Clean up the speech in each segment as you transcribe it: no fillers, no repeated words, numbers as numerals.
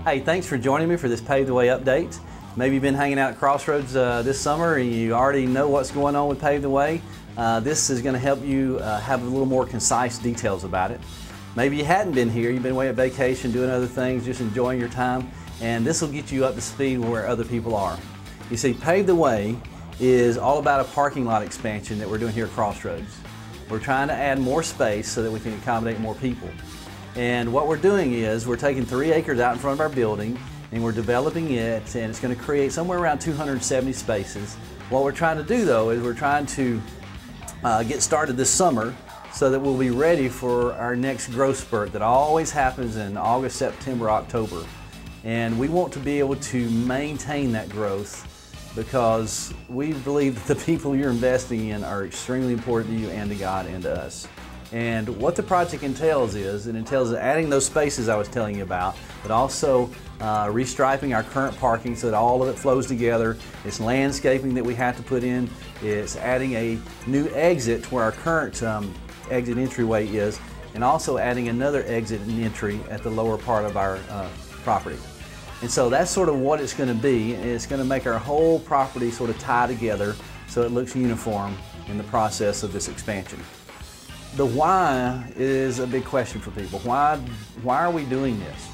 Hey, thanks for joining me for this Pave the Way update. Maybe you've been hanging out at Crossroads this summer and you already know what's going on with Pave the Way. This is going to help you have a little more concise details about it. Maybe you hadn't been here, you've been away on vacation, doing other things, just enjoying your time, and this will get you up to speed where other people are. You see, Pave the Way is all about a parking lot expansion that we're doing here at Crossroads. We're trying to add more space so that we can accommodate more people. And what we're doing is we're taking 3 acres out in front of our building and we're developing it, and it's going to create somewhere around 270 spaces. What we're trying to do though is we're trying to get started this summer so that we'll be ready for our next growth spurt that always happens in August, September, October. And we want to be able to maintain that growth because we believe that the people you're investing in are extremely important to you and to God and to us. And what the project entails is, it entails adding those spaces I was telling you about, but also restriping our current parking so that all of it flows together. It's landscaping that we have to put in. It's adding a new exit to where our current exit entryway is, and also adding another exit and entry at the lower part of our property. And so that's sort of what it's going to be. It's going to make our whole property sort of tie together so it looks uniform in the process of this expansion. The why is a big question for people. Why are we doing this?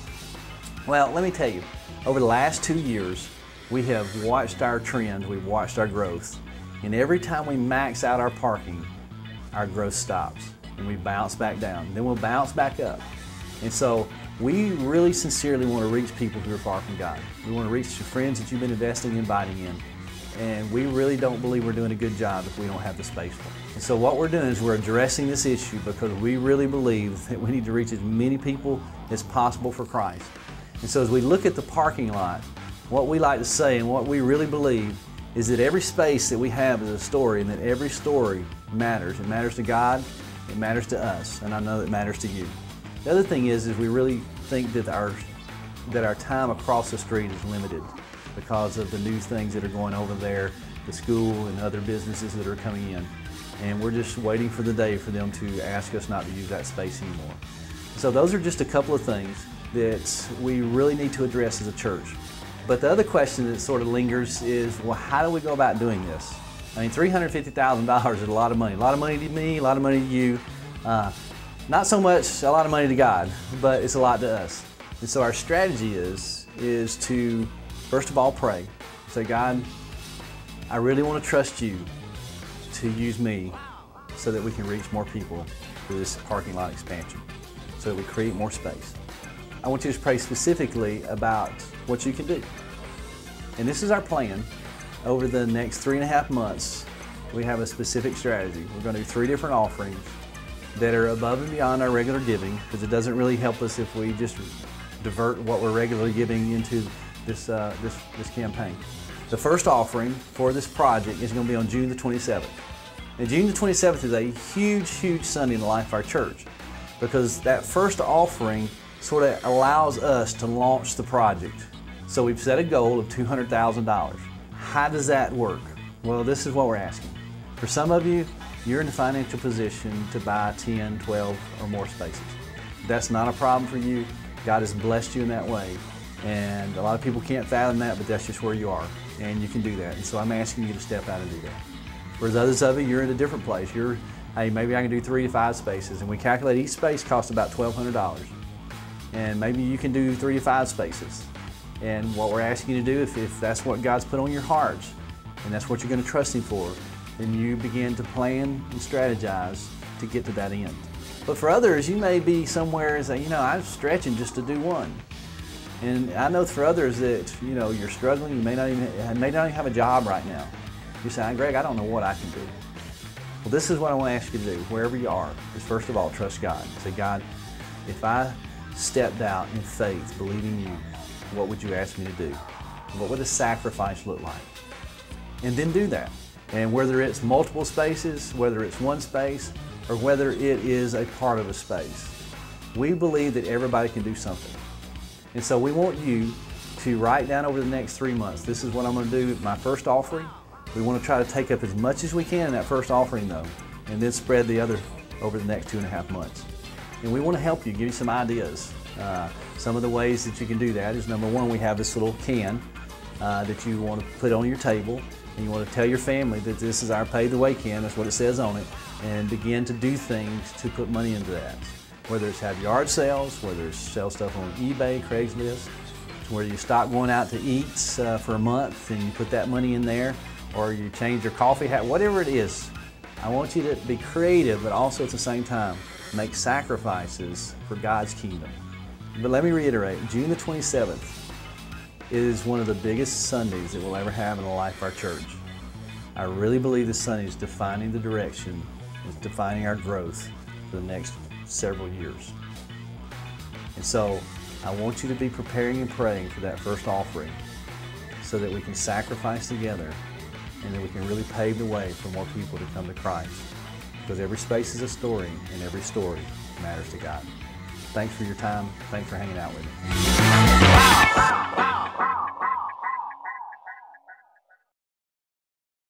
Well, let me tell you, over the last 2 years, we have watched our trends, we've watched our growth, and every time we max out our parking, our growth stops and we bounce back down. Then we'll bounce back up. And so we really sincerely want to reach people who are far from God. We want to reach your friends that you've been investing and inviting in. And we really don't believe we're doing a good job if we don't have the space for it. And so what we're doing is we're addressing this issue because we really believe that we need to reach as many people as possible for Christ. And so as we look at the parking lot, what we like to say and what we really believe is that every space that we have is a story, and that every story matters. It matters to God, it matters to us, and I know it matters to you. The other thing is we really think that our time across the street is limited because of the new things that are going over there, the school and other businesses that are coming in. And we're just waiting for the day for them to ask us not to use that space anymore. So those are just a couple of things that we really need to address as a church. But the other question that sort of lingers is, well, how do we go about doing this? I mean, $350,000 is a lot of money. A lot of money to me, a lot of money to you. Not so much a lot of money to God, but it's a lot to us. And so our strategy is to, first of all, pray. Say, God, I really want to trust you to use me so that we can reach more people through this parking lot expansion, so that we create more space. I want you to pray specifically about what you can do. And this is our plan. Over the next 3.5 months, we have a specific strategy. We're going to do 3 different offerings that are above and beyond our regular giving, because it doesn't really help us if we just divert what we're regularly giving into this campaign. The first offering for this project is going to be on June the 27th. And June the 27th is a huge, huge Sunday in the life of our church, because that first offering sort of allows us to launch the project. So we've set a goal of $200,000. How does that work? Well, this is what we're asking. For some of you, you're in the financial position to buy 10, 12, or more spaces. That's not a problem for you. God has blessed you in that way. And a lot of people can't fathom that, but that's just where you are. And you can do that. And so I'm asking you to step out and do that. Whereas others of you, you're in a different place. Hey, maybe I can do 3 to 5 spaces. And we calculate each space costs about $1,200. And maybe you can do 3 to 5 spaces. And what we're asking you to do, if that's what God's put on your heart, and that's what you're going to trust Him for, then you begin to plan and strategize to get to that end. But for others, you may be somewhere and say, I'm stretching just to do 1. And I know for others that, you're struggling, you may not even have a job right now. You say, Greg, I don't know what I can do. Well, this is what I want to ask you to do, wherever you are, is first of all, trust God. Say, God, if I stepped out in faith, believing you, what would you ask me to do? What would a sacrifice look like? And then do that. And whether it's multiple spaces, whether it's 1 space, or whether it is a part of a space, we believe that everybody can do something. And so we want you to write down over the next 3 months, this is what I'm going to do with my first offering. We want to try to take up as much as we can in that first offering though, and then spread the other over the next 2.5 months. And we want to help you, give you some ideas. Some of the ways that you can do that is, number one, we have this little can that you want to put on your table, and you want to tell your family that this is our Pave the Way can, that's what it says on it, and begin to do things to put money into that. Whether it's have yard sales, whether it's sell stuff on eBay, Craigslist, where you stop going out to eat for a month and you put that money in there, or you change your coffee hat, whatever it is. I want you to be creative, but also at the same time, make sacrifices for God's kingdom. But let me reiterate, June the 27th is one of the biggest Sundays that we'll ever have in the life of our church. I really believe this Sunday is defining the direction, is defining our growth for the next several years. And so I want you to be preparing and praying for that first offering so that we can sacrifice together and that we can really pave the way for more people to come to Christ. Because every space is a story, and every story matters to God. Thanks for your time. Thanks for hanging out with me.